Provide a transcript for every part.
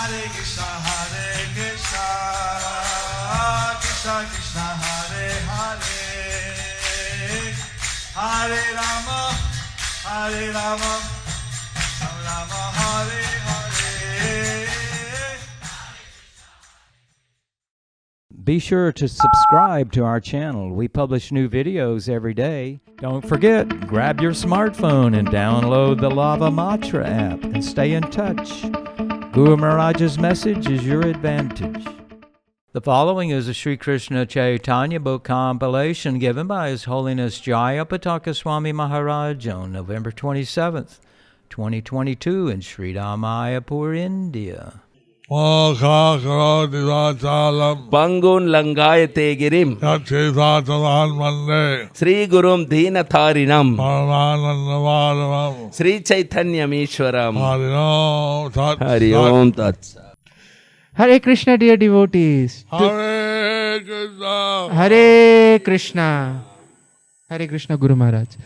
Hare Krishna, Krishna Krishna, Hare Hare, Hare Rama, Rama Rama, Hare Hare. Be sure to subscribe to our channel. We publish new videos every day. Don't forget, grab your smartphone and download the Lava Matra app and stay in touch. Guru Maharaj's message is your advantage. The following is a Sri Krishna Chaitanya book compilation given by His Holiness Jayapataka Swami Maharaj on November 27th, 2022 in Sri Mayapur, India. Pangun Langayate Girim Sri Gurum Deenatharinam Sri Chaitanya Mishwaram Hari Om Tat Sat. Hare Krishna, dear devotees. Hare Krishna. Hare Krishna. Hare Krishna, Guru Maharaj.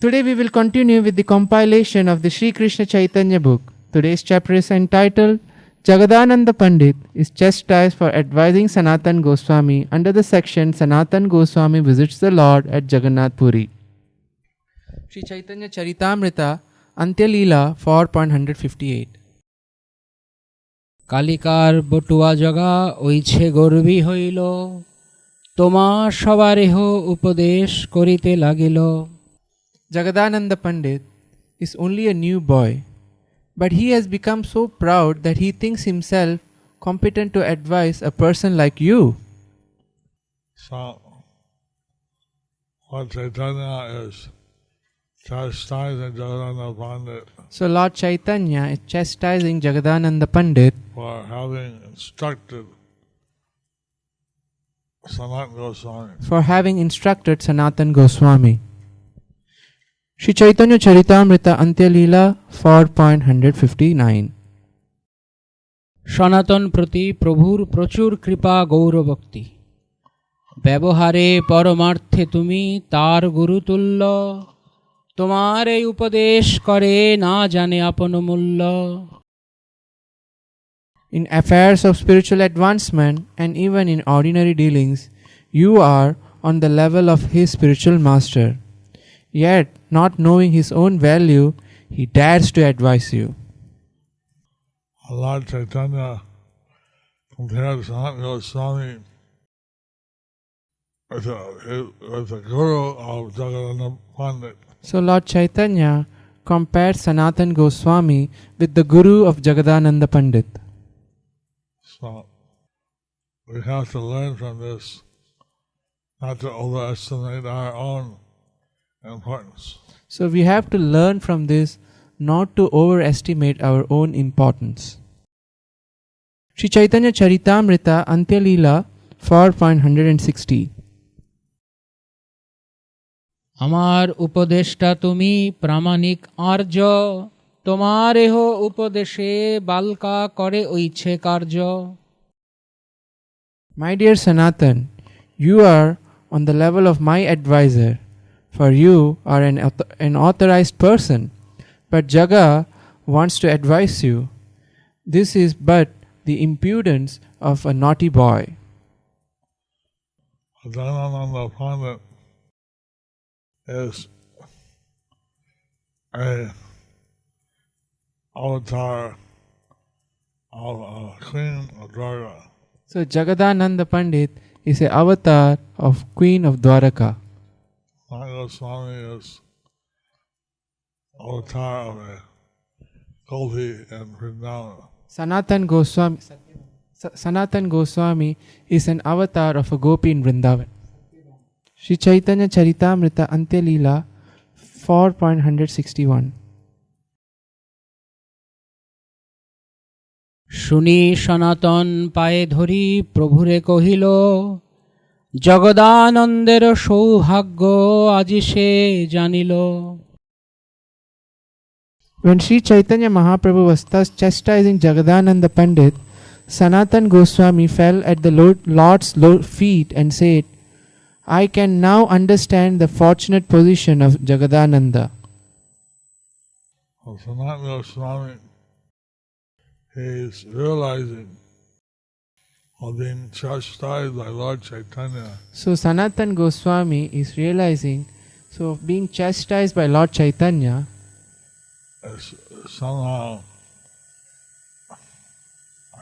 Today we will continue with the compilation of the Sri Krishna Chaitanya book. Today's chapter is entitled Jagadananda Pandit is chastised for advising Sanatan Goswami under the section Sanatan Goswami visits the Lord at Jagannath Puri. Sri Chaitanya Charitamrita, Antya Leela 4.158. কালিকার বটুয়া জগা ওইছে গর্বী হইল, তোমা সবারেহ উপদেশ করিতে লাগিল। Jagadananda Pandit is only a new boy, but he has become so proud that he thinks himself competent to advise a person like you. So, Lord Chaitanya is chastising Jagadananda Pandit. So Lord Chaitanya is chastising Jagadananda Pandit for having instructed Sanatan Goswami. Sanatan Goswami. Sri Chaitanya Charitamrita Antya Leela 4.159. সনাতন প্রতি প্রভুর প্রচুর কৃপা গৌরভক্তি, ব্যবহারে পরমার্থে তুমি তার গুরুতুল্য, তোমার এই উপদেশ করে না জানে আপন মূল্য। In affairs of spiritual advancement and even in ordinary dealings, you are on the level of his spiritual master. Yet, not knowing his own value, he dares to advise you. Lord Chaitanya compared Sanatan Goswami with the guru of Jagadananda Pandit. So Lord Chaitanya compared Sanatan Goswami with the guru of Jagadananda Pandit. So we have to learn from this not to overestimate our own importance. So we have to learn from this not to overestimate our own importance. Sri Chaitanya Charitamrita Antya Leela 4.160. আমার উপদেশটা তুমি প্রামাণিক আর্য, তোমার এহ উপদেশে বালকা করে ওইছে কার্য। My dear Sanatan, you are on the level of my advisor, for you are an authorized person, but Jaga wants to advise you. This is but the impudence of a naughty boy. Jagadananda Pandit is a avatar of a queen of Dwarka. So Jagadananda Pandit is an avatar of Queen of Dwaraka. Sanatan Goswami is avatar of a gopi in Vrindavan. Sanatan Goswami is an avatar of a gopi in Vrindavan. Sri Chaitanya Charitamrita Antya Leela 4.161. শুনি সনাতন পায়ে ধরি প্রভুরে কহিল, জগদানন্দের সৌভাগ্য আজি সে জানিল। When Sri Chaitanya Mahaprabhu was thus chastising Jagadananda Pandit, Sanatan Goswami fell at the Lord's feet and said, I can now understand the fortunate position of Jagadananda. Sanatan Goswami, he's realizing while being chastised by Lord Chaitanya. So Sanatan Goswami is realizing, so being chastised by Lord Chaitanya is somehow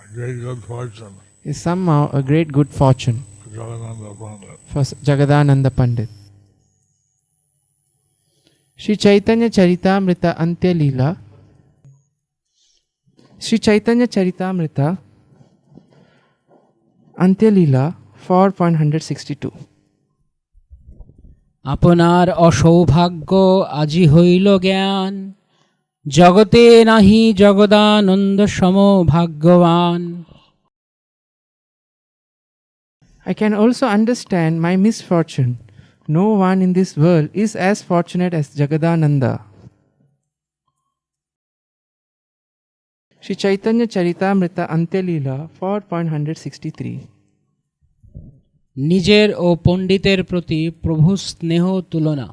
a great good fortune is somehow a great good fortune for Jagadananda Pandit. for Jagadananda Pandit. Sri Chaitanya Charitamrita Antya Leela. Sri Chaitanya Charitamrita Antya Leela 4.162. আপনার অসৌভাগ্য আজি হইল জ্ঞান, জগতে নাহি জগদানন্দ সম ভাগ্যবান। I can also understand my misfortune. No one in this world is as fortunate as Jagadananda. Sri Chaitanya Charitamrita Antya Leela 4.163. নিজের ও পণ্ডিতের প্রতি প্রভু স্নেহ তুলনা,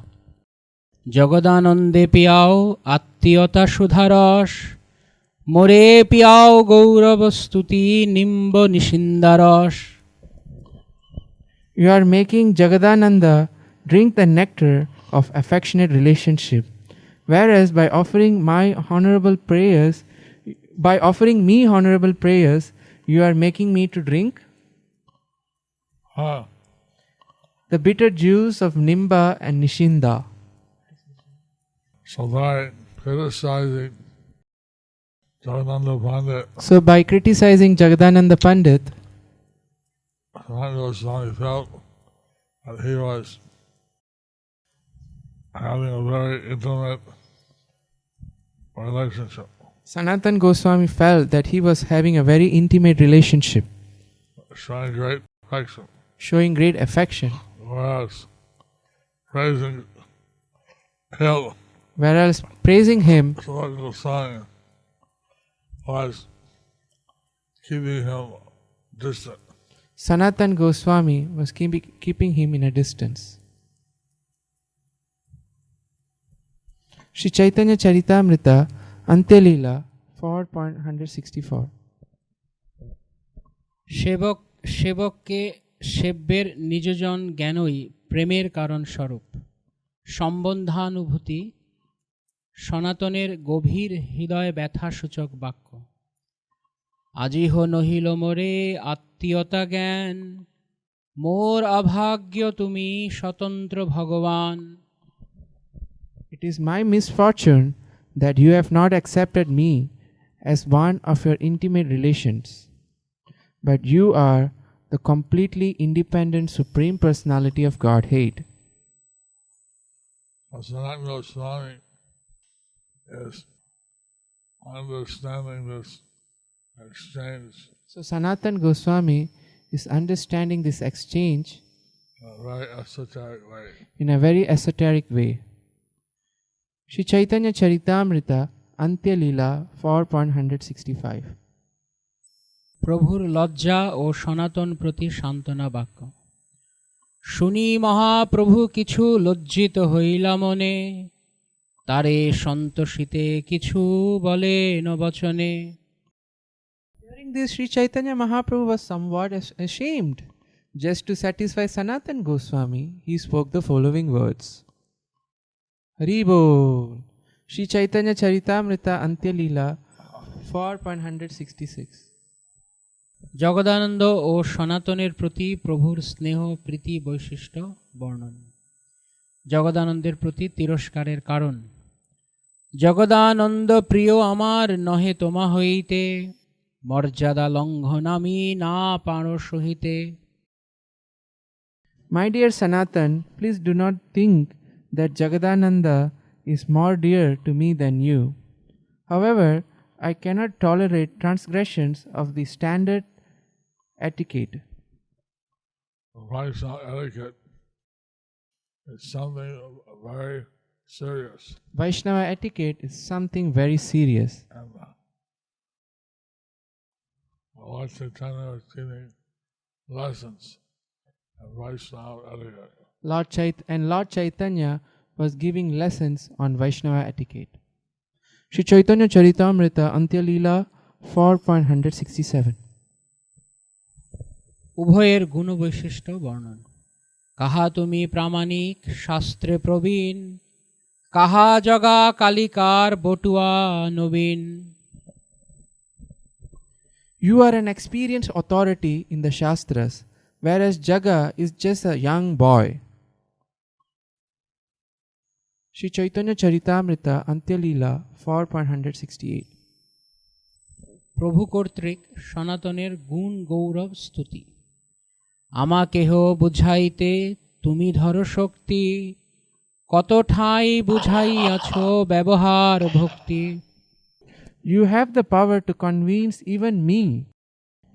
জগদানন্দে পিয়াও আত্মীয়তা সুধারস, মোরে পিয়াও গৌরব স্তুতি নিম্ব নিষিন্দারস। You are making Jagadananda drink the nectar of affectionate relationship, whereas by offering me honorable prayers, you are making me to drink the bitter juice of Nimba and Nishinda. So by criticizing Jagadananda Pandit, So by criticizing Jagadananda Pandit, Sanatana Goswami felt that he was having a very intimate relationship. Sanatan Goswami felt that he was having a very intimate relationship, Showing great affection. showing great affection, Whereas praising him, whereas praising him, Sanatana Goswami was keeping him distant. Sanatan Goswami was keeping him in a distance. Sri Chaitanya Charitamrita Antya Leela 4.164. সেবককে সেব্যের নিজজন জ্ঞানই প্রেমের কারণ স্বরূপ, সম্বন্ধানুভূতি সনাতনের গভীর হৃদয় ব্যথা সূচক বাক্য। আজিহ নহিল মোরে আত্মীয়তা জ্ঞান, মোর অভাগ্য তুমি স্বতন্ত্র ভগবান। It is my misfortune that you have not accepted me as one of your intimate relations, but you are the completely independent Supreme Personality of Godhead. Sanatana Goswami is understanding this exchange So Sanatan Goswami is understanding this exchange in a very esoteric way. in a very esoteric way. Sri Chaitanya Charitamrita Antya Leela 4.165. প্রভুর লজ্জা ও সনাতন প্রতি সান্ত্বনা বাক্য। শুনি মহাপ্রভু কিছু লজ্জিত হইলা মনে, তারে সন্তোষিতে কিছু বলে নবচনে। Hearing this, Sri Chaitanya Mahaprabhu was somewhat ashamed. Just to satisfy Sanatan Goswami, he spoke the following words. Hari Bol. Sri Chaitanya Charitamrita Antya Leela 4.166. Jagadananda ও সনাতনের প্রতি প্রভুর স্নেহ প্রীতি বৈশিষ্ট্য বর্ণন। জগদানন্দের প্রতি তিরস্কারের কারণ। জগদানন্দ প্রিয় আমার নহে তোমা হইতে, মর্যাদা লঙ্ঘনামি না পারো সহিতে। My dear Sanatan, please do not think that Jagadananda is more dear to me than you. However, I cannot tolerate transgressions of the standard etiquette. Vaishnava etiquette is something very serious. Vaishnava etiquette is something very serious. And Lord Chaitanya was giving lessons in Vaishnava etiquette. Lord Chaitanya was giving lessons on Vaishnava etiquette. Sri Chaitanya Charitamrita Antya Leela 4.167. উভয়ের গুণ বৈশিষ্ট্য বর্ণন। কাহা তুমি প্রামাণিক শাস্ত্রে প্রবীণ, কাহা জগা কালিকার বটুয়া নবীন। You are an experienced authority in the Shastras, whereas Jaga is just a young boy. Shri Chaitanya Charitamrita Antya Leela 4.168. প্রভু কর্তৃক সনাতনের গুণ গৌরব স্তুতি। আমাকেহ বুঝাইতে তুমি ধরো শক্তি, কত ঠাঁই বুঝাইয়াছ ব্যবহার ভক্তি। You have the power to convince even me.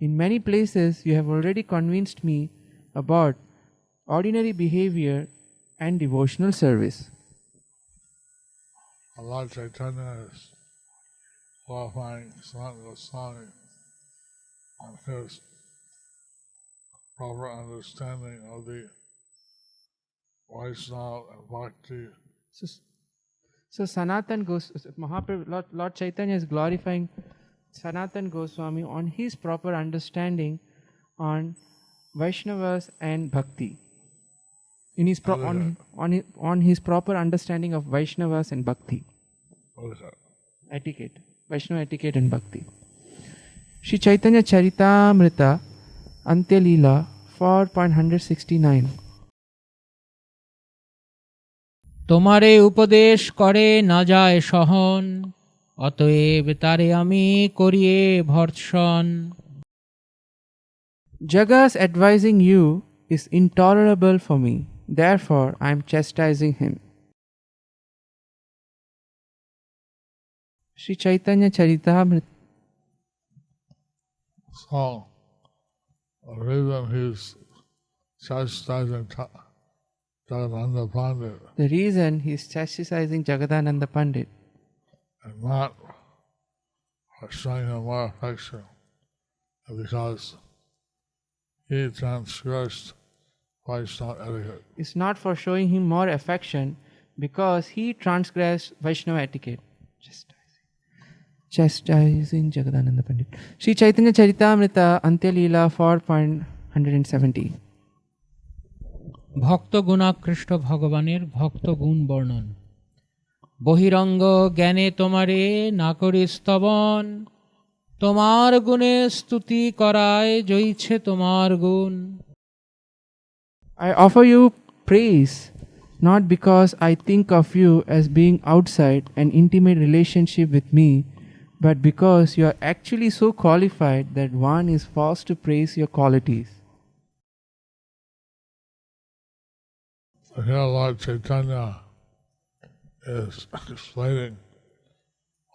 In many places you have already convinced me about ordinary behavior and devotional service. Lord Chaitanya is qualifying Sanatana Goswami on his proper understanding of the Vaishnava and Bhakti. So Sanatan Mahaprabhu, Lord Chaitanya is glorifying Sanatan Goswami on his proper understanding on Vaishnavas and Bhakti. In his on his proper understanding of Vaishnavas and Bhakti. What is that? Etiquette. Vaishnava etiquette and Bhakti. Shri Chaitanya Charitamrita Antya Leela 4.169. তোমারে উপদেশ করে না যায় সহন, অতএব তারে আমি করিয়ে ভর্ৎসন। Jaga's advising you is intolerable for me, therefore I am chastising him. Shri Chaitanya Charitamrita. So, the reason he's chastising Jagadananda Pandit The reason he is chastising Jagadananda Pandit and not showing him more affection is because he transgressed Vaishnava etiquette. is not for showing him more affection because he transgressed Vaishnava etiquette. Chastising Jagadananda Pandit. Shri Chaitanya Charitamrita Antya Leela 4.170. ভক্ত গুণাকৃষ্ট ভগবানের ভক্ত গুণ বর্ণন। বহিরঙ্গ জ্ঞানে তোমারে না করি স্তবন, তোমার গুণে স্তুতি করায় জয়ছে তোমার গুণ। I offer you praise not because I think of you as being outside an intimate relationship with me, but because you are actually so qualified that one is forced to praise your qualities. So here Lord Chaitanya is explaining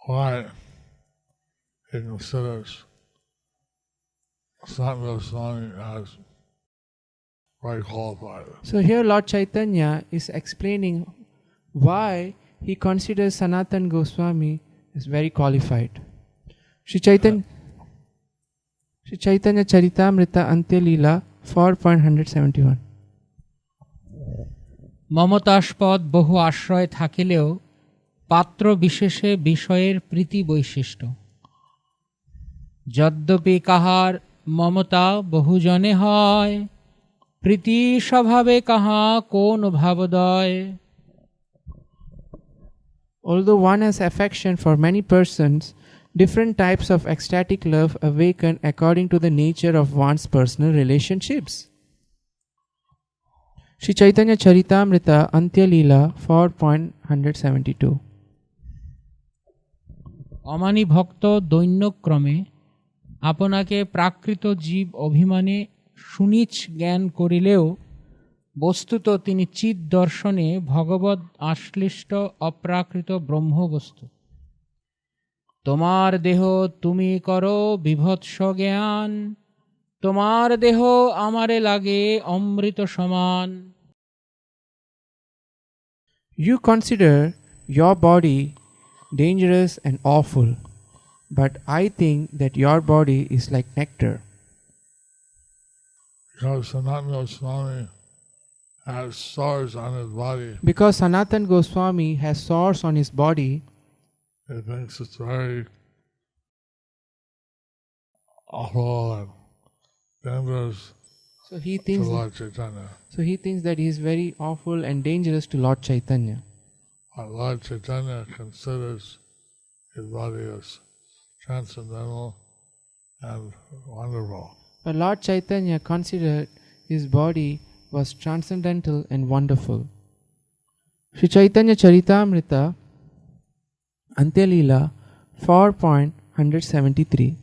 why he considers Sanatana Goswami as very qualified. So here Lord Chaitanya is explaining why he considers Sanatan Goswami as very qualified. Shri Chaitanya Charitamrita Antya Leela 4.171. মমতাস্পদ বহু আশ্রয় থাকিলেও পাত্র বিশেষে বিষয়ের প্রীতি বৈশিষ্ট্য। যদ্যপি কাহার মমতা বহুজনে হয়, প্রীতি স্বভাবে কাহা কোন ভাবদয়। Although one has affection for many persons, different types of ecstatic love awaken according to the nature of one's personal relationships. Shri Chaitanya Charitamrita Antya Leela 4.172. অমানি ভক্ত দৈন্যক্রমে আপনাকে প্রাকৃত জীব অভিমানে সুনীচ জ্ঞান করিলেও বস্তুত তিনি চিৎ দর্শনে ভগবৎ আশ্লিষ্ট অপ্রাকৃত ব্রহ্মবস্তু। তোমার দেহ তুমি করো বিভৎস জ্ঞান, তোমার দেহ আমারে লাগে অমৃত সমান। You consider your body dangerous and awful, but I think that your body is like nectar. Because Sanatana Goswami has sores on his body, Because Sanatan Goswami has sores on his body, he thinks it's very awful and dangerous So he to thinks. Lord Chaitanya. So he thinks that he is very awful and dangerous to Lord Chaitanya. But Lord Chaitanya considers his body as transcendental and wonderful. But Lord Chaitanya considered his body was transcendental and wonderful. Sri Chaitanya Charitamrita, Antyalila 4.173.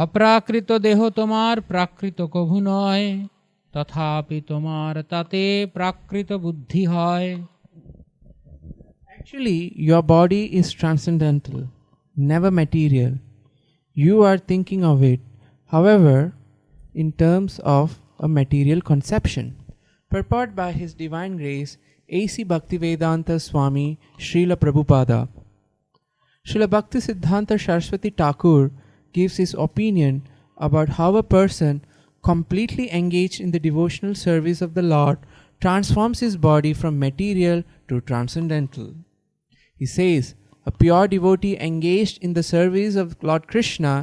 অপ্রাকৃত দেহ তোমার প্রাকৃত কভু নয়, তথাপি তোমার তাতে প্রাকৃত বুদ্ধি হয়। Actually, your body is transcendental, never material. You are thinking of it, however, in terms of a material conception. Purport by His Divine Grace, A.C. Bhaktivedanta Swami Srila Prabhupada. Srila Bhakti Siddhanta Saraswati Thakur gives his opinion about how a person completely engaged in the devotional service of the Lord transforms his body from material to transcendental. He says, a pure devotee engaged in the service of Lord Krishna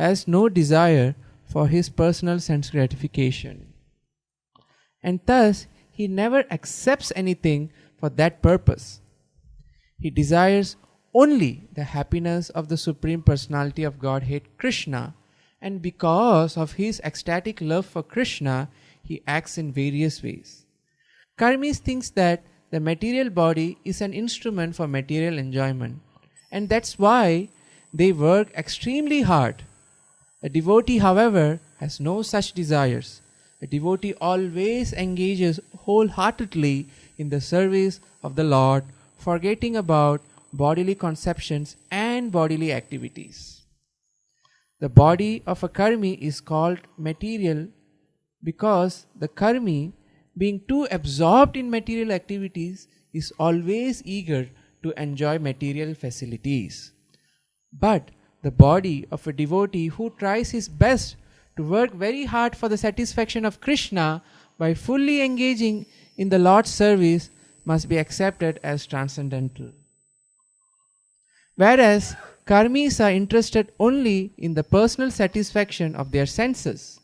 has no desire for his personal sense gratification. And thus, he never accepts anything for that purpose. He desires only the happiness of the Supreme Personality of Godhead, Krishna, and because of his ecstatic love for Krishna, he acts in various ways. Karmis thinks that the material body is an instrument for material enjoyment, and that's why they work extremely hard. A devotee, however, has no such desires. A devotee always engages wholeheartedly in the service of the Lord, forgetting about bodily conceptions and bodily activities. The body of a karmi is called material because the karmi, being too absorbed in material activities, is always eager to enjoy material facilities. But the body of a devotee who tries his best to work very hard for the satisfaction of Krishna by fully engaging in the Lord's service must be accepted as transcendental. Whereas karmis are interested only in the personal satisfaction of their senses,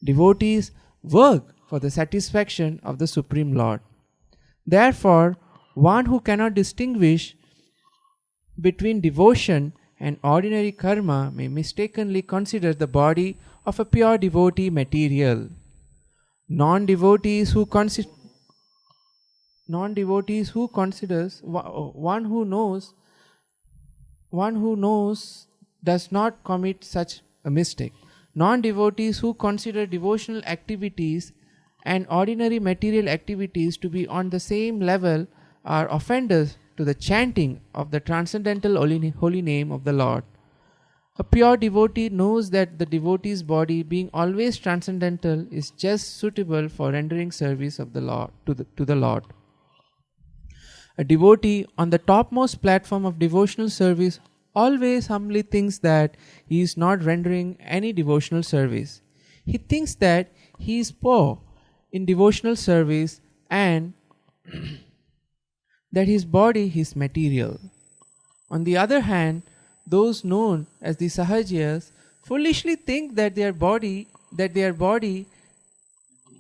devotees work for the satisfaction of the Supreme Lord. Therefore, one who cannot distinguish between devotion and ordinary karma may mistakenly consider the body of a pure devotee material. Non-devotees who considers one who knows does not commit such a mistake. Non-devotees who consider devotional activities and ordinary material activities to be on the same level are offenders to the chanting of the transcendental holy name of the Lord. A pure devotee knows that the devotee's body, being always transcendental, is just suitable for rendering service of the Lord to the Lord. A devotee on the topmost platform of devotional service always humbly thinks that he is not rendering any devotional service. He thinks that he is poor in devotional service and that his body is material. On the other hand, those known as the Sahajiyas foolishly think that their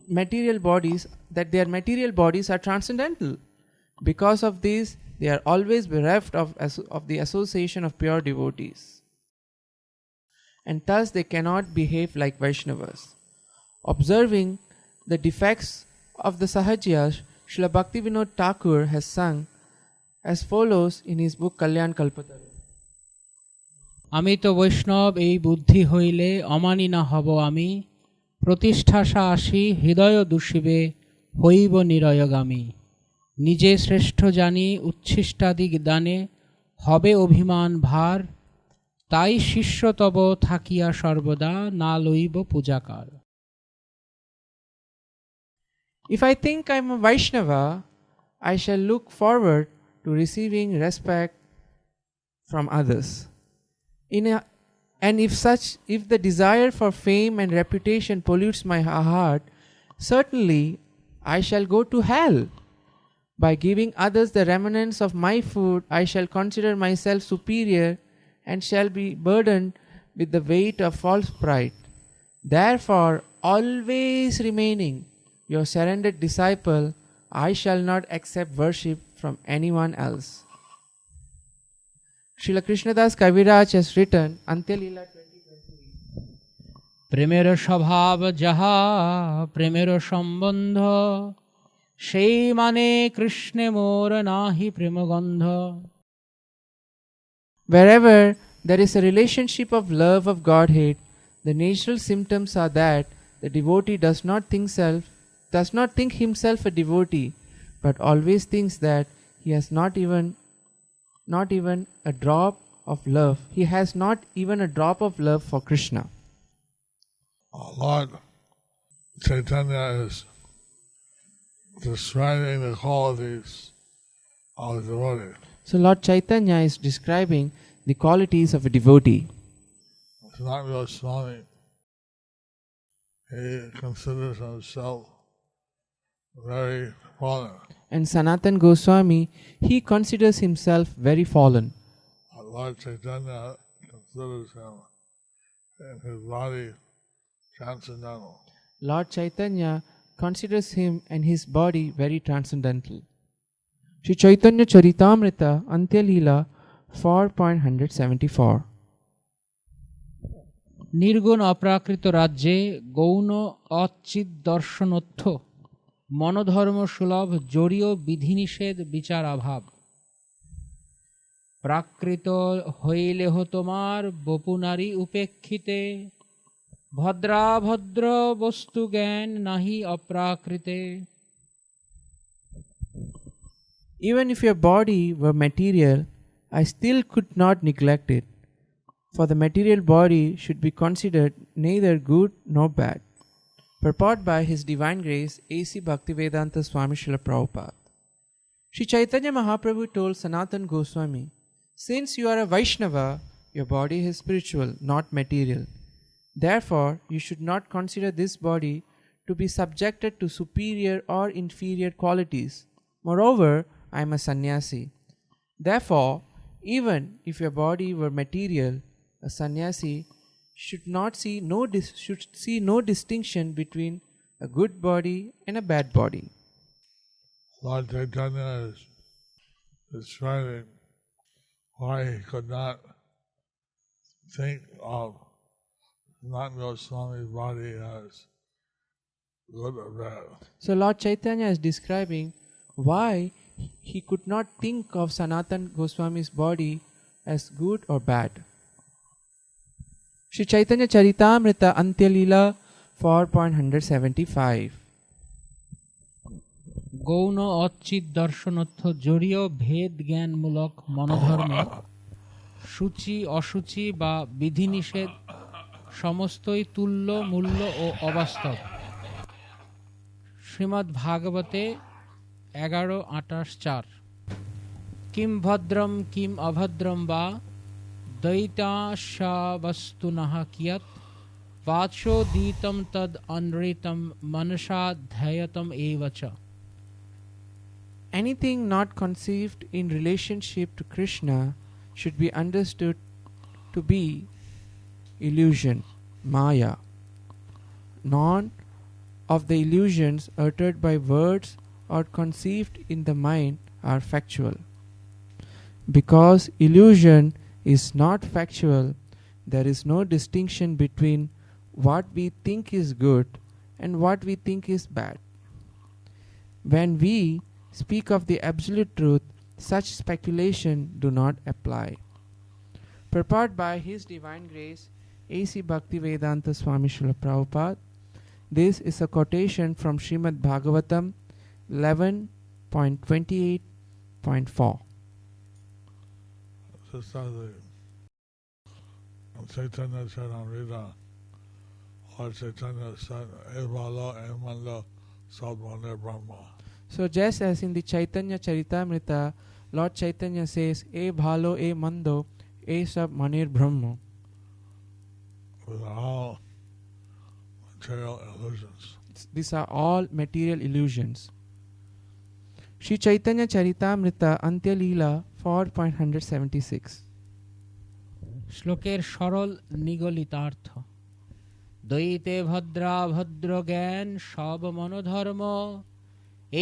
material bodies are transcendental. Because of this, they are always bereft of the association of pure devotees. And thus they cannot behave like Vaishnavas. Observing the defects of the Sahajiyas, Srila Bhaktivinoda Thakur has sung as follows in his book Kalyan Kalpataru. আমি তো বৈষ্ণব এই বুদ্ধি হইলে অমানি না হব আমি, প্রতিষ্ঠাসা আসি হৃদয় দূষিবে হইব নিরয়গামী। নিজে শ্রেষ্ঠ জানি উচ্ছিষ্টাদি দানে হবে অভিমান ভার, তাই শিষ্য তব থাকিয়া সর্বদা না লইব পূজাকার। If I think I am a Vaishnava, I shall look forward to receiving respect from others. And if the desire for fame and reputation pollutes my heart, certainly I shall go to hell. By giving others the remnants of my food, I shall consider myself superior and shall be burdened with the weight of false pride. Therefore, always remaining your surrendered disciple, I shall not accept worship from anyone else. Srila Krishnadas Kaviraj has written, Antya Leela 2023. প্রেমের স্বভাব যাহা প্রেমের সম্বন্ধ সেই মানে কৃষ্ণে মোর নাহি প্রেমগন্ধ. Wherever there is a relationship of love of Godhead, the natural symptoms are that the devotee does not think himself a devotee, but always thinks that he has not even a drop of love. He has not even a drop of love for Krishna. Lord Chaitanya is describing the qualities of the devotee. So Lord Chaitanya is describing the qualities of a devotee. Sanatana Goswami, he considers himself very fallen. And Sanatan Goswami, he considers himself very fallen. Lord Chaitanya considers him in his body transcendental. Lord Chaitanya considers him and his body very transcendental. Sri Chaitanya Charitamrita, Antya Leela 4.174. নির্গুণ অপ্রাকৃত রাজ্যে গৌণ অচ্চিদ দর্শনোত্থ মনোধর্ম সুলভ জড়ীয় বিধিনিষেধ বিচার অভাব. প্রাকৃত হইলেহ তোমার বপুনারী উপেক্ষিতে ভদ্রাভদ্র বস্তু জ্ঞান নাহি অপ্রাকৃতে. Even if your body were material, I still could not neglect it, for the material body should be considered neither good nor bad. Purport by His Divine Grace A.C. Bhaktivedanta Swami Srila Prabhupada. Sri Chaitanya Mahaprabhu told Sanatan Goswami, since you are a Vaishnava, your body is spiritual, not material. Therefore, you should not consider this body to be subjected to superior or inferior qualities. Moreover, I am a sannyasi. Therefore, even if your body were material, a sannyasi should see no distinction between a good body and a bad body. Lord Chaitanya is describing why he could not think of Sanatana Goswami's body as good or bad. So Lord Chaitanya is describing why he could not think of Sanatan Goswami's body as good or bad. Sri Chaitanya Charitamrita, Antya Leela 4.175. গৌণ অচ্চিদ দর্শনোত্থ জড়ীয় ভেদ জ্ঞানমূলক মনোধর্ম সূচি অসূচি বা বিধিনিষেধ সমস্তই তুল্য মূল্য ও অবাস্তব. শ্রীমদ্ ভাগবতে 11:28-4. কিম ভদ্রম কিম অভদ্রম বা দৈতাশাবস্তুনঃ কিয়ৎ বাচোদীতম তদ অনৃতম মনসা ধ্যায়তম এব চ. Anything not conceived in relationship to Krishna should be understood to be illusion, Maya. None of the illusions uttered by words or conceived in the mind are factual. Because illusion is not factual, there is no distinction between what we think is good and what we think is bad. When we speak of the absolute truth, such speculation do not apply. Purport by His Divine Grace A.C. Bhaktivedanta Swami Srila Prabhupada. This is a quotation from Srimad Bhagavatam 11.28.4. Chaitanya Charitamrita, Lord Chaitanya said, Evalo Emando Sadmane Brahma. So just as in the Chaitanya Charitamrita, Lord Chaitanya says, E bhalo, e mando, e sab manir brahma. These are all material illusions. These are all material illusions. Sri Chaitanya Charitamrita, Antya Leela 4.176. শ্লোকের সরল নিগলিতার্থ। দ্বৈতে ভদ্রা ভদ্র জ্ঞান সব মনোধর্ম,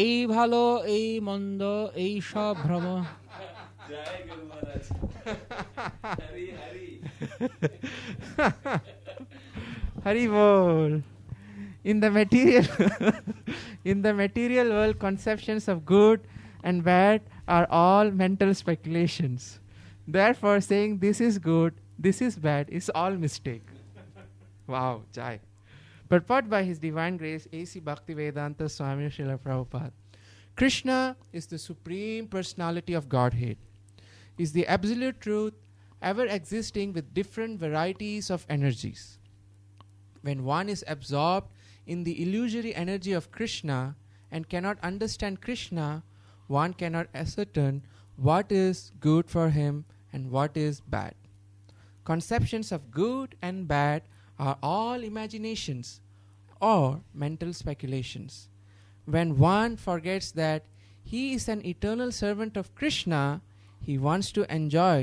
এই ভালো এই মন্দ এই সব ভ্রম। Hari Bol. In the material world, conceptions of good and bad are all mental speculations. Therefore, saying this is good, this is bad is all mistake. Wow, Jai. Purport by His Divine Grace A.C. Bhaktivedanta Swami Srila Prabhupada. Krishna is the Supreme Personality of Godhead, is the absolute truth ever existing with different varieties of energies. When one is absorbed in the illusory energy of Krishna and cannot understand Krishna, one cannot ascertain what is good for him and what is bad. Conceptions of good and bad are all imaginations or mental speculations. When one forgets that he is an eternal servant of Krishna, he wants to enjoy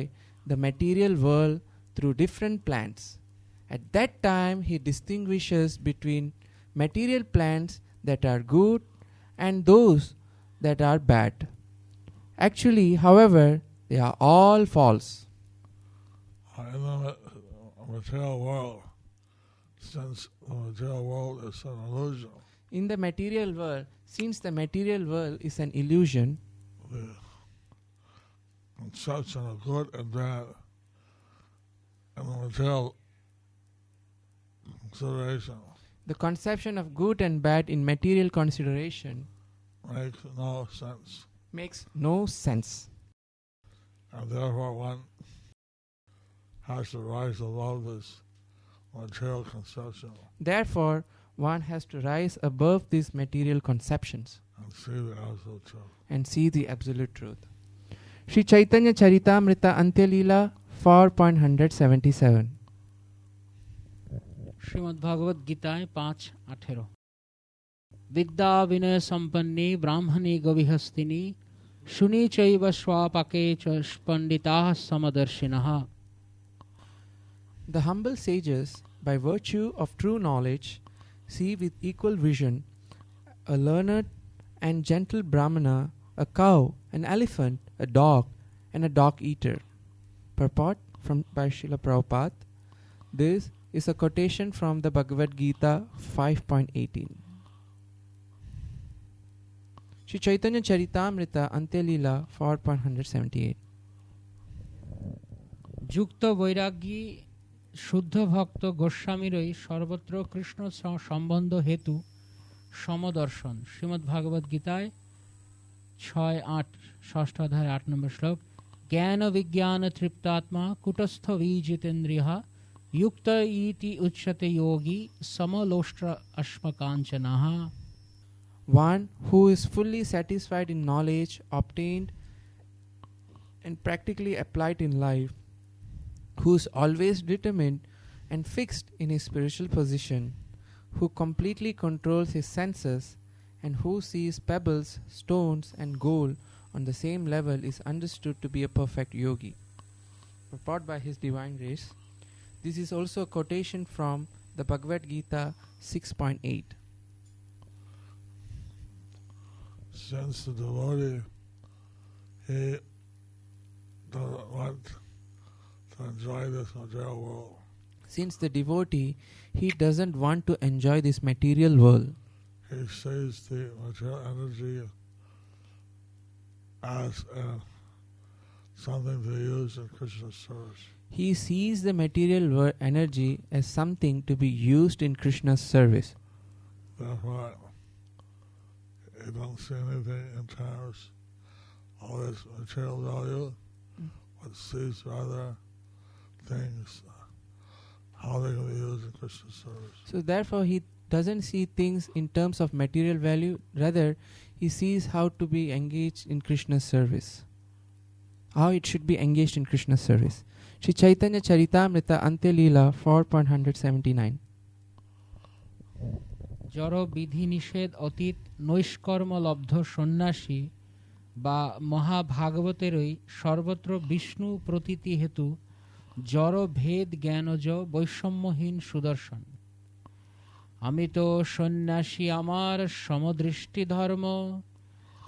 the material world through different plans. At that time, he distinguishes between material plans that are good and those that are bad. Actually, however, they are all false. In the material world, since the material world is an illusion, In the material world, since the material world is an illusion, the conception of good and bad in the material consideration the conception of good and bad in material consideration makes no sense. makes no sense. And therefore one has to rise above this material conception Therefore, one has to rise above these material conceptions and see the absolute truth. and see the absolute truth. Sri Chaitanya Charitamrita Antya Leela 4.177. Shrimad ভগবদ গীতায় 5:18। বিদ্যা বিনয় সম্পন্নী ব্রাহ্মণী গবিহস্তিনী শুনি চৈব স্বাপাকে চ পণ্ডিতাঃ সমদর্শিনঃ। The humble sages, by virtue of true knowledge, see with equal vision a learned and gentle Brahmana, a cow, an elephant, a dog, and a dog-eater. Purport by Srila Prabhupada. This is a quotation from the Bhagavad Gita 5.18. Sri Chaitanya Charitamrita Antya Leela 4.178. যুক্ত বৈরাগ্যী শুদ্ধ ভক্ত গোস্বামীরই সর্বত্র কৃষ্ণ সম্বন্ধ হেতু সমদর্শন। শ্রীমদ্ ভাগবত গীতায় 6:8 ষষ্ঠ অধ্যায় 8 নম্বর শ্লোক। জ্ঞান বিজ্ঞান তৃপ্তাত্মা কুটস্থ বিজিতেন্দ্রিয়ঃ युक्त इति उच्यते योगी समलोष्ट्र अश्मकांचनः। One who is fully satisfied in knowledge obtained and practically applied in life, who is always determined and fixed in his spiritual position, who completely controls his senses, and who sees pebbles, stones, and gold on the same level is understood to be a perfect yogi. Purport by His Divine Grace. This is also a quotation from the Bhagavad Gita 6.8. Since the devotee, he doesn't want to enjoy this material world, Since the devotee, he doesn't want to enjoy this material world. he sees the material energy as something to use in Krishna's service. He sees the material energy as something to be used in Krishna's service. Therefore, he don't see anything in terms of its material value, but sees rather things, how they can be used in Krishna's service. So therefore he doesn't see things in terms of material value, rather he sees how to be engaged in Krishna's service. How it should be engaged in Krishna's service. Sri Chaitanya Charitamrita Antya Leela 4.179. জড় বিধি নিষেধ অতীত নৈষ্কর্মলব্ধ সন্ন্যাসী বা মহাভাগবতেরই সর্বত্র বিষ্ণু প্রতীতি হেতু জড় ভেদ জ্ঞানজ বৈষম্যহীন সুদর্শন। আমি তো সন্ন্যাসী আমার সমদৃষ্টি ধর্ম,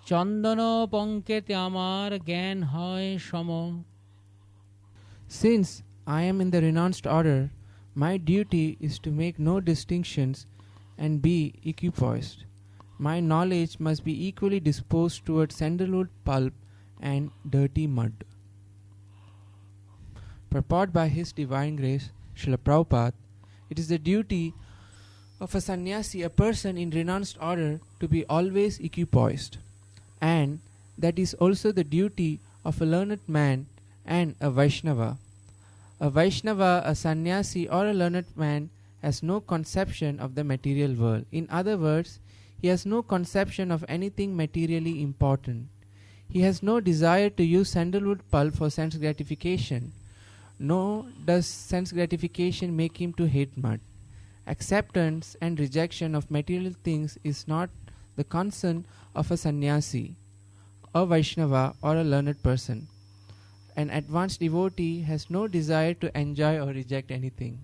চন্দন পঙ্কেতে আমার জ্ঞান হয় সম। Since I am in the renounced order, my duty is to make no distinctions and be equipoised. My knowledge must be equally disposed towards sandalwood pulp and dirty mud. Purport by His Divine Grace, Srila Prabhupada, it is the duty of a sannyasi, a person in renounced order, to be always equipoised, and that is also the duty of a learned man and a Vaishnava. A Vaishnava, a sannyasi or a learned man has no conception of the material world. In other words, he has no conception of anything materially important. He has no desire to use sandalwood pulp for sense gratification, nor does sense gratification make him to hate mud. Acceptance and rejection of material things is not the concern of a sannyasi, a Vaishnava or a learned person. An advanced devotee has no desire to enjoy or reject anything.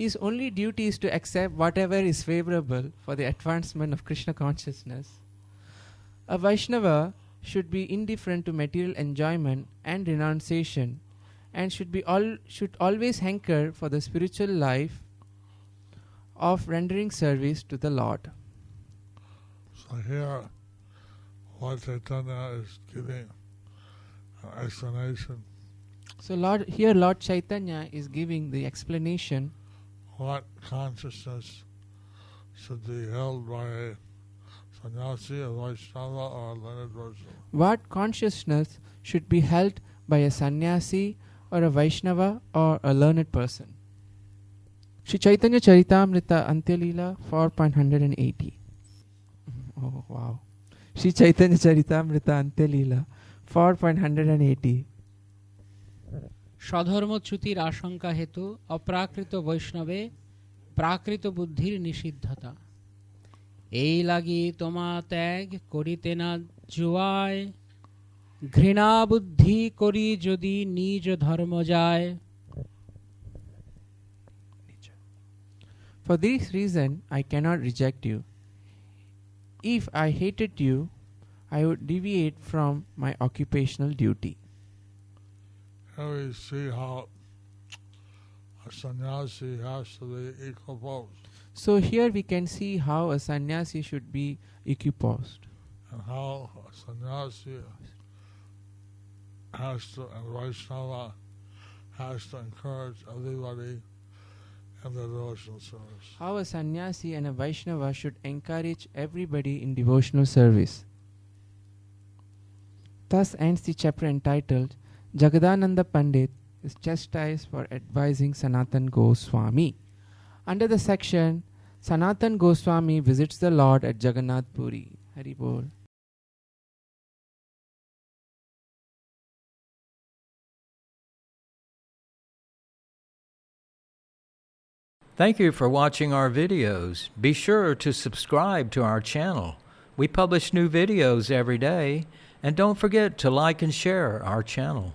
His only duty is to accept whatever is favorable for the advancement of Krishna consciousness. A Vaishnava should be indifferent to material enjoyment and renunciation, and should always hanker for the spiritual life of rendering service to the Lord. So here, Lord Chaitanya is giving an explanation. So Lord Chaitanya is giving the explanation what consciousness should be held by a sannyasi, a Vaishnava, or a learned person. What consciousness should be held by a sannyasi or a Vaishnava or a learned person. Sri Chaitanya Charitamrita Antyalila 4.180. Oh wow. Sri Chaitanya Charitamrita Antyalila 4.180. স্বধর্মচ্যুতির আশঙ্কা হেতু অপ্রাকৃত বৈষ্ণবে প্রাকৃত বুদ্ধির নিষিদ্ধতা। এই লাগি তোমা ত্যাগ করিতে না জুয়ায়, ঘৃণা বুদ্ধি করি যদি নিজ ধর্ম যায়। For this reason I cannot reject you. If I hated you, I would deviate from my occupational duty. Here we see how a sannyasi has to be equiposed. So here we can see how a sannyasi should be equiposed, And how a sannyasi has to, and Vaishnava has to encourage everybody in the devotional service. how a sannyasi and a Vaishnava should encourage everybody in devotional service. Thus ends the chapter entitled Jagadananda Pandit is chastised for advising Sanatan Goswami. Under the section Sanatan Goswami visits the Lord at Jagannath Puri. Hari Bol. Thank you for watching our videos. Be sure to subscribe to our channel. We publish new videos every day, and don't forget to like and share our channel.